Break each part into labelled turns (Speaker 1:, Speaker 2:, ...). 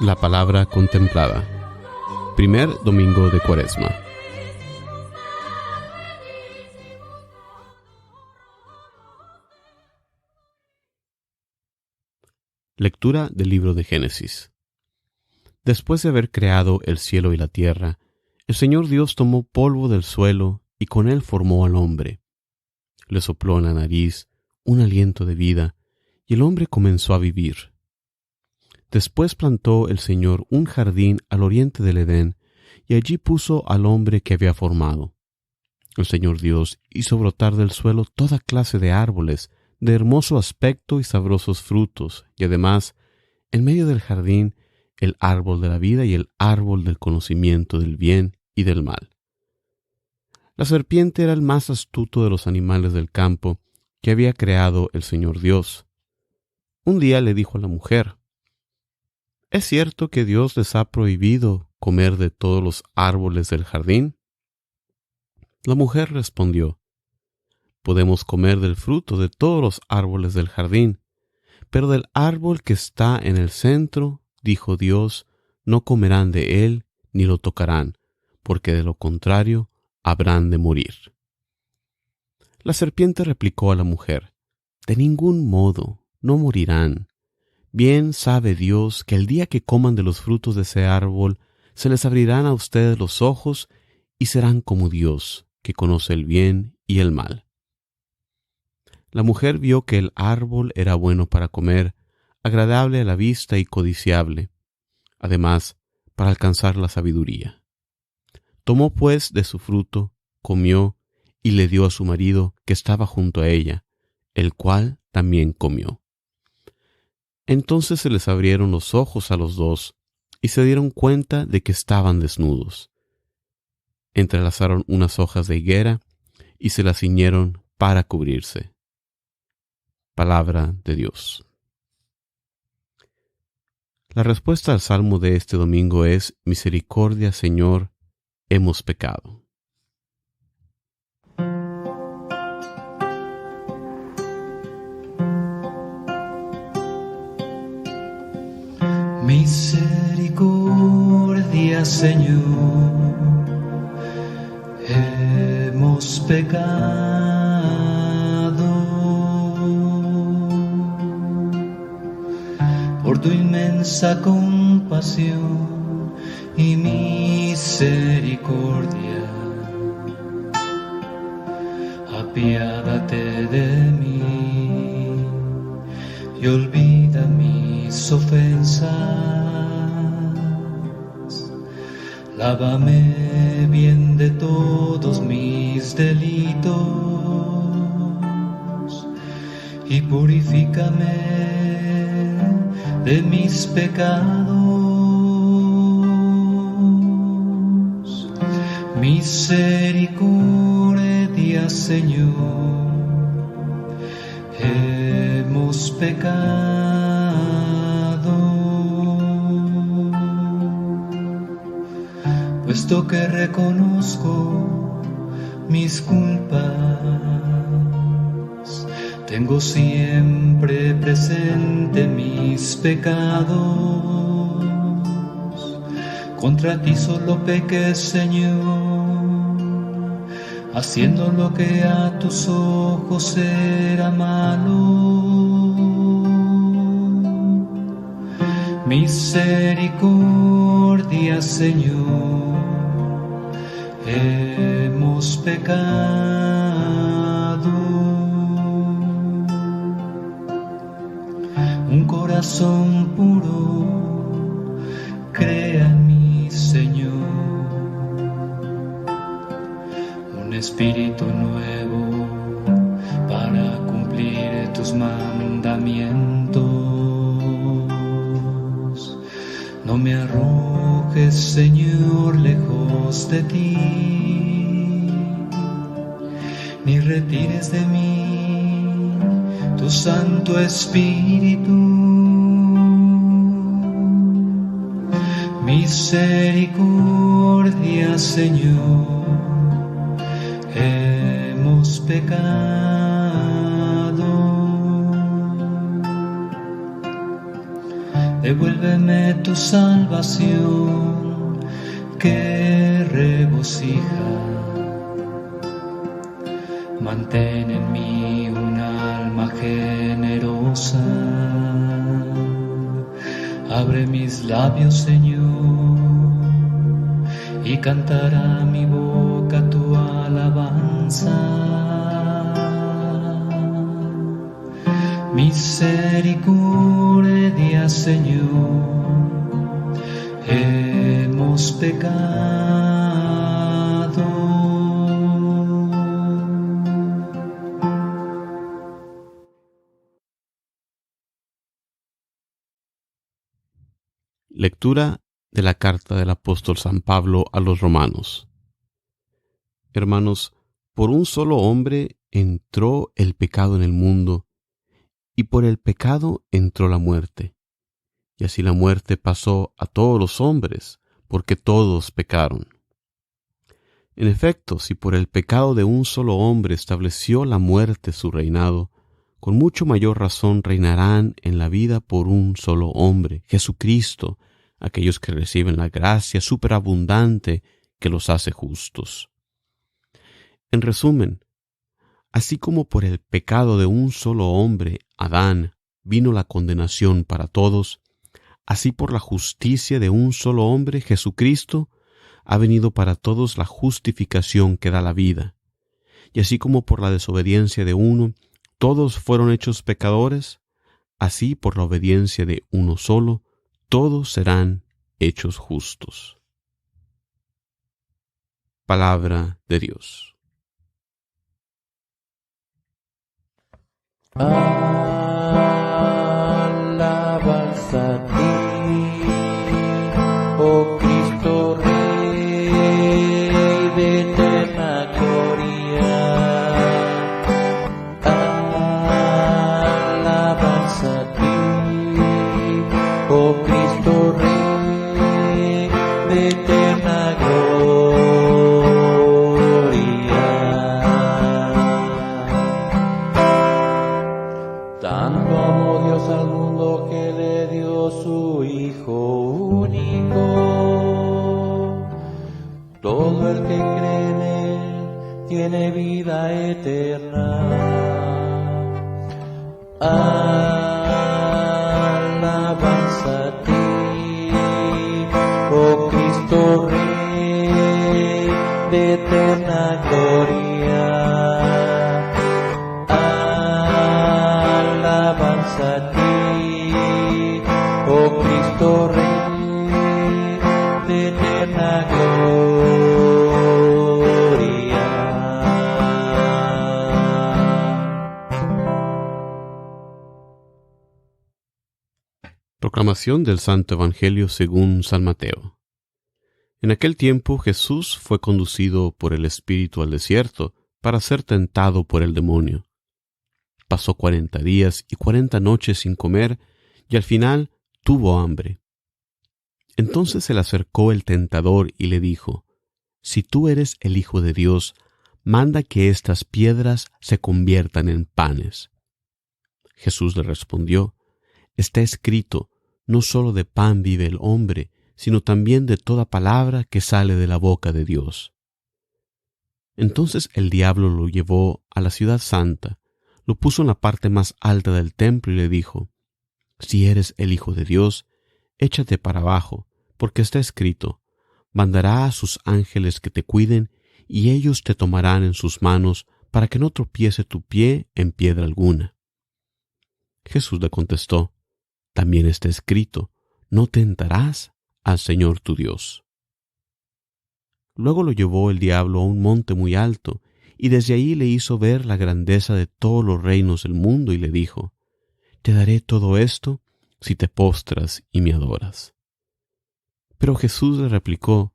Speaker 1: La palabra contemplada. Primer domingo de Cuaresma. Lectura del libro de Génesis. Después de haber creado el cielo y la tierra, el Señor Dios tomó polvo del suelo y con él formó al hombre. Le sopló en la nariz un aliento de vida y el hombre comenzó a vivir. Después plantó el Señor un jardín al oriente del Edén y allí puso al hombre que había formado. El Señor Dios hizo brotar del suelo toda clase de árboles de hermoso aspecto y sabrosos frutos, y además, en medio del jardín, el árbol de la vida y el árbol del conocimiento del bien y del mal. La serpiente era el más astuto de los animales del campo que había creado el Señor Dios. Un día le dijo a la mujer: ¿Es cierto que Dios les ha prohibido comer de todos los árboles del jardín? La mujer respondió: Podemos comer del fruto de todos los árboles del jardín, pero del árbol que está en el centro, dijo Dios, no comerán de él ni lo tocarán, porque de lo contrario habrán de morir. La serpiente replicó a la mujer: De ningún modo, no morirán. Bien sabe Dios que el día que coman de los frutos de ese árbol, se les abrirán a ustedes los ojos y serán como Dios, que conoce el bien y el mal. La mujer vio que el árbol era bueno para comer, agradable a la vista y codiciable, además, para alcanzar la sabiduría. Tomó pues de su fruto, comió y le dio a su marido que estaba junto a ella, el cual también comió. Entonces se les abrieron los ojos a los dos, y se dieron cuenta de que estaban desnudos. Entrelazaron unas hojas de higuera, y se las ciñeron para cubrirse. Palabra de Dios. La respuesta al salmo de este domingo es: Misericordia, Señor, hemos pecado.
Speaker 2: Misericordia, Señor, hemos pecado. Por tu inmensa compasión y misericordia, apiádate de mí y olvida mis ofensas. Lávame bien de todos mis delitos y purifícame de mis pecados. Misericordia, Señor, hemos pecado, puesto que reconozco mis culpas, tengo siempre presente mis pecados. Contra ti solo pequé, Señor, haciendo lo que a tus ojos era malo. Misericordia, Señor, hemos pecado. Un corazón puro crea en mí, Señor, un espíritu nuevo para cumplir tus mandamientos. No me arrojes, Señor, lejos de ti, ni retires de mí tu Santo Espíritu. Misericordia, Señor, hemos pecado. Devuélveme tu salvación que regocija. Mantén en mí un alma generosa. Abre mis labios, Señor, y cantará mi boca tu alabanza. Misericordia, Señor, hemos pecado.
Speaker 1: Lectura de la carta del apóstol San Pablo a los Romanos. Hermanos, por un solo hombre entró el pecado en el mundo, y por el pecado entró la muerte. Y así la muerte pasó a todos los hombres, porque todos pecaron. En efecto, si por el pecado de un solo hombre estableció la muerte su reinado, con mucho mayor razón reinarán en la vida por un solo hombre, Jesucristo, aquellos que reciben la gracia superabundante que los hace justos. En resumen, así como por el pecado de un solo hombre, Adán, vino la condenación para todos, así por la justicia de un solo hombre, Jesucristo, ha venido para todos la justificación que da la vida. Y así como por la desobediencia de uno, todos fueron hechos pecadores, así por la obediencia de uno solo, todos serán hechos justos. Palabra de Dios.
Speaker 3: Alabanza a ti, oh Cristo Rey de eterna gloria. Alabanza a ti, oh Cristo Rey de eterna gloria. Tanto amó Dios al mundo que le dio su Hijo único. Todo el que cree en Él tiene vida eterna. Alabanza a ti, oh Cristo Rey de eterna gloria. Alabanza a ti, oh Cristo Rey de eterna gloria.
Speaker 1: Proclamación del Santo Evangelio según San Mateo. En aquel tiempo Jesús fue conducido por el Espíritu al desierto para ser tentado por el demonio. Pasó 40 días y 40 noches sin comer, y al final tuvo hambre. Entonces se le acercó el tentador y le dijo: Si tú eres el Hijo de Dios, manda que estas piedras se conviertan en panes. Jesús le respondió: Está escrito, no solo de pan vive el hombre, sino también de toda palabra que sale de la boca de Dios. Entonces el diablo lo llevó a la ciudad santa, lo puso en la parte más alta del templo y le dijo: Si eres el Hijo de Dios, échate para abajo, porque está escrito: mandará a sus ángeles que te cuiden, y ellos te tomarán en sus manos para que no tropiece tu pie en piedra alguna. Jesús le contestó: También está escrito: no tentarás al Señor tu Dios. Luego lo llevó el diablo a un monte muy alto, y desde allí le hizo ver la grandeza de todos los reinos del mundo y le dijo: Te daré todo esto si te postras y me adoras. Pero Jesús le replicó: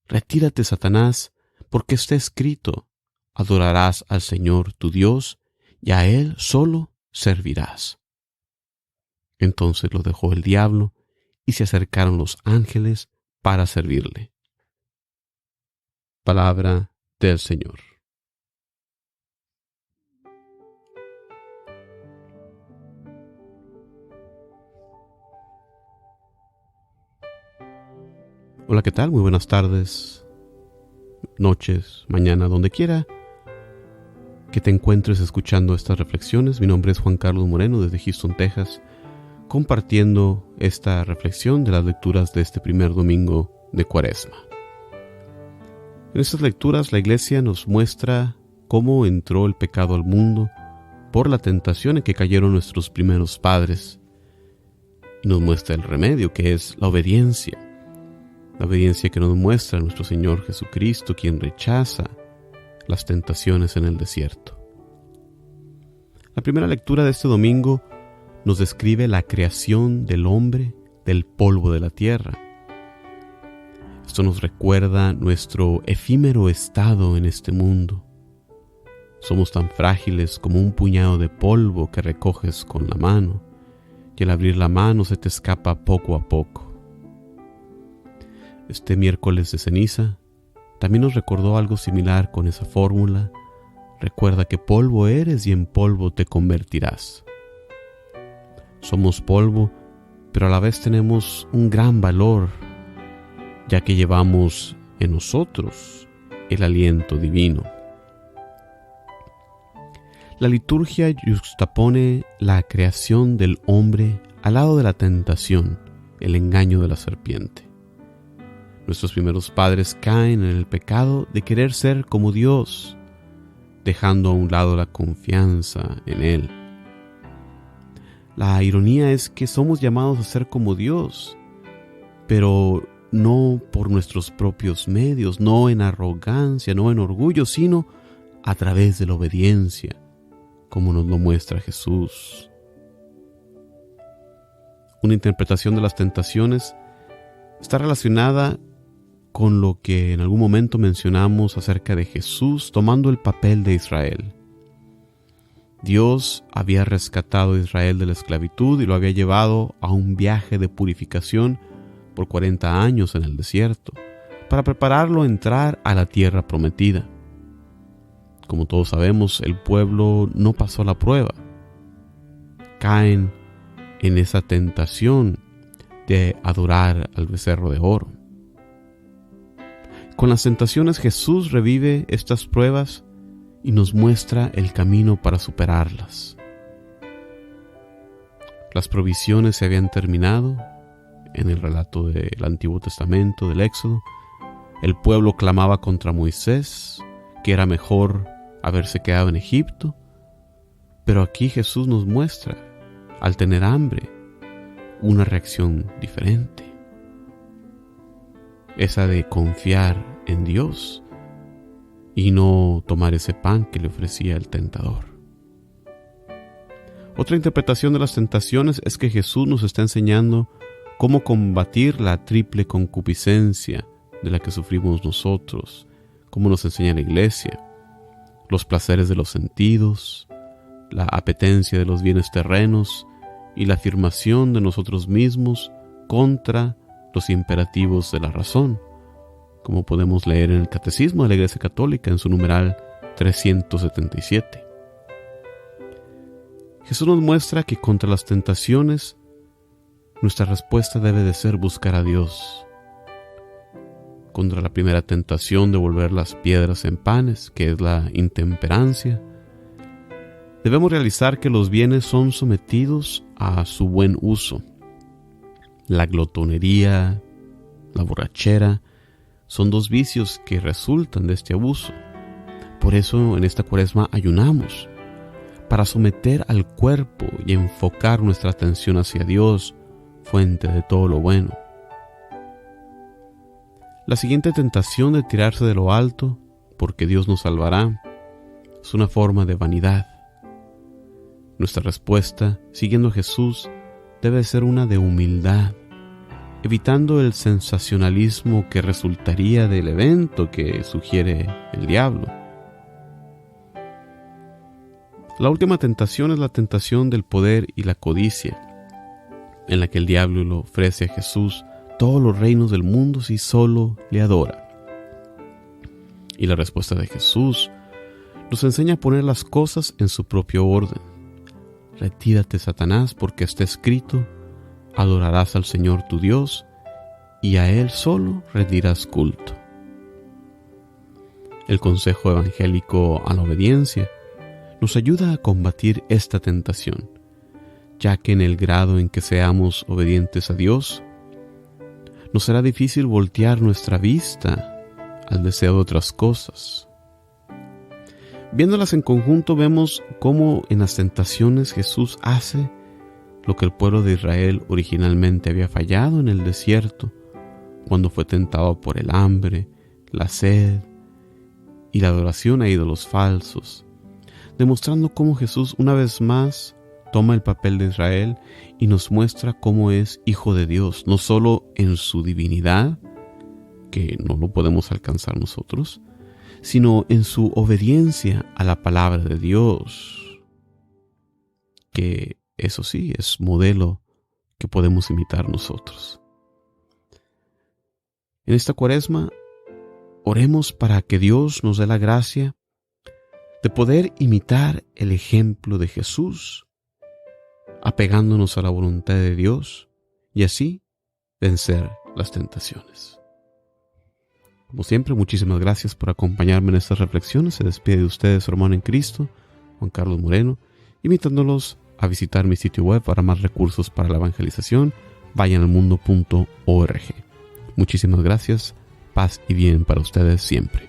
Speaker 1: Retírate, Satanás, porque está escrito: adorarás al Señor tu Dios, y a Él solo servirás. Entonces lo dejó el diablo, y se acercaron los ángeles para servirle. Palabra del Señor. Hola, ¿qué tal? Muy buenas tardes, noches, mañana, donde quiera que te encuentres escuchando estas reflexiones. Mi nombre es Juan Carlos Moreno desde Houston, Texas, compartiendo esta reflexión de las lecturas de este primer domingo de Cuaresma. En estas lecturas la Iglesia nos muestra cómo entró el pecado al mundo por la tentación en que cayeron nuestros primeros padres, y nos muestra el remedio, que es la obediencia que nos muestra nuestro Señor Jesucristo, quien rechaza las tentaciones en el desierto. La primera lectura de este domingo nos describe la creación del hombre del polvo de la tierra. Esto nos recuerda nuestro efímero estado en este mundo. Somos tan frágiles como un puñado de polvo que recoges con la mano, y al abrir la mano se te escapa poco a poco. Este miércoles de ceniza también nos recordó algo similar con esa fórmula: recuerda que polvo eres y en polvo te convertirás. Somos polvo, pero a la vez tenemos un gran valor, ya que llevamos en nosotros el aliento divino. La liturgia yuxtapone la creación del hombre al lado de la tentación, el engaño de la serpiente. Nuestros primeros padres caen en el pecado de querer ser como Dios, dejando a un lado la confianza en Él. La ironía es que somos llamados a ser como Dios, pero no por nuestros propios medios, no en arrogancia, no en orgullo, sino a través de la obediencia, como nos lo muestra Jesús. Una interpretación de las tentaciones está relacionada con lo que en algún momento mencionamos acerca de Jesús tomando el papel de Israel. Dios había rescatado a Israel de la esclavitud y lo había llevado a un viaje de purificación por 40 años en el desierto, para prepararlo a entrar a la tierra prometida. Como todos sabemos, el pueblo no pasó la prueba. Caen en esa tentación de adorar al becerro de oro. Con las tentaciones Jesús revive estas pruebas y nos muestra el camino para superarlas. Las provisiones se habían terminado en el relato del Antiguo Testamento, del Éxodo. El pueblo clamaba contra Moisés, que era mejor haberse quedado en Egipto. Pero aquí Jesús nos muestra, al tener hambre, una reacción diferente. Esa de confiar en Dios y no tomar ese pan que le ofrecía el tentador. Otra interpretación de las tentaciones es que Jesús nos está enseñando cómo combatir la triple concupiscencia de la que sufrimos nosotros, como nos enseña la Iglesia: los placeres de los sentidos, la apetencia de los bienes terrenos y la afirmación de nosotros mismos contra los imperativos de la razón, como podemos leer en el Catecismo de la Iglesia Católica en su numeral 377. Jesús nos muestra que contra las tentaciones nuestra respuesta debe de ser buscar a Dios. Contra la primera tentación de volver las piedras en panes, que es la intemperancia, debemos realizar que los bienes son sometidos a su buen uso. La glotonería, la borrachera, son dos vicios que resultan de este abuso. Por eso en esta Cuaresma ayunamos, para someter al cuerpo y enfocar nuestra atención hacia Dios, fuente de todo lo bueno. La siguiente tentación de tirarse de lo alto, porque Dios nos salvará, es una forma de vanidad. Nuestra respuesta, siguiendo a Jesús, debe ser una de humildad, evitando el sensacionalismo que resultaría del evento que sugiere el diablo. La última tentación es la tentación del poder y la codicia, en la que el diablo le ofrece a Jesús todos los reinos del mundo si solo le adora. Y la respuesta de Jesús nos enseña a poner las cosas en su propio orden. Retírate, Satanás, porque está escrito: adorarás al Señor tu Dios y a Él solo rendirás culto. El consejo evangélico a la obediencia nos ayuda a combatir esta tentación, ya que en el grado en que seamos obedientes a Dios, nos será difícil voltear nuestra vista al deseo de otras cosas. Viéndolas en conjunto, vemos cómo en las tentaciones Jesús hace lo que el pueblo de Israel originalmente había fallado en el desierto, cuando fue tentado por el hambre, la sed y la adoración a ídolos falsos, demostrando cómo Jesús una vez más toma el papel de Israel y nos muestra cómo es hijo de Dios, no solo en su divinidad, que no lo podemos alcanzar nosotros, sino en su obediencia a la palabra de Dios, que eso sí es modelo que podemos imitar nosotros. En esta Cuaresma, oremos para que Dios nos dé la gracia de poder imitar el ejemplo de Jesús, apegándonos a la voluntad de Dios y así vencer las tentaciones. Como siempre, muchísimas gracias por acompañarme en estas reflexiones. Se despide de ustedes su hermano en Cristo, Juan Carlos Moreno, invitándolos a visitar mi sitio web para más recursos para la evangelización, vayanalmundo.org. Muchísimas gracias, paz y bien para ustedes siempre.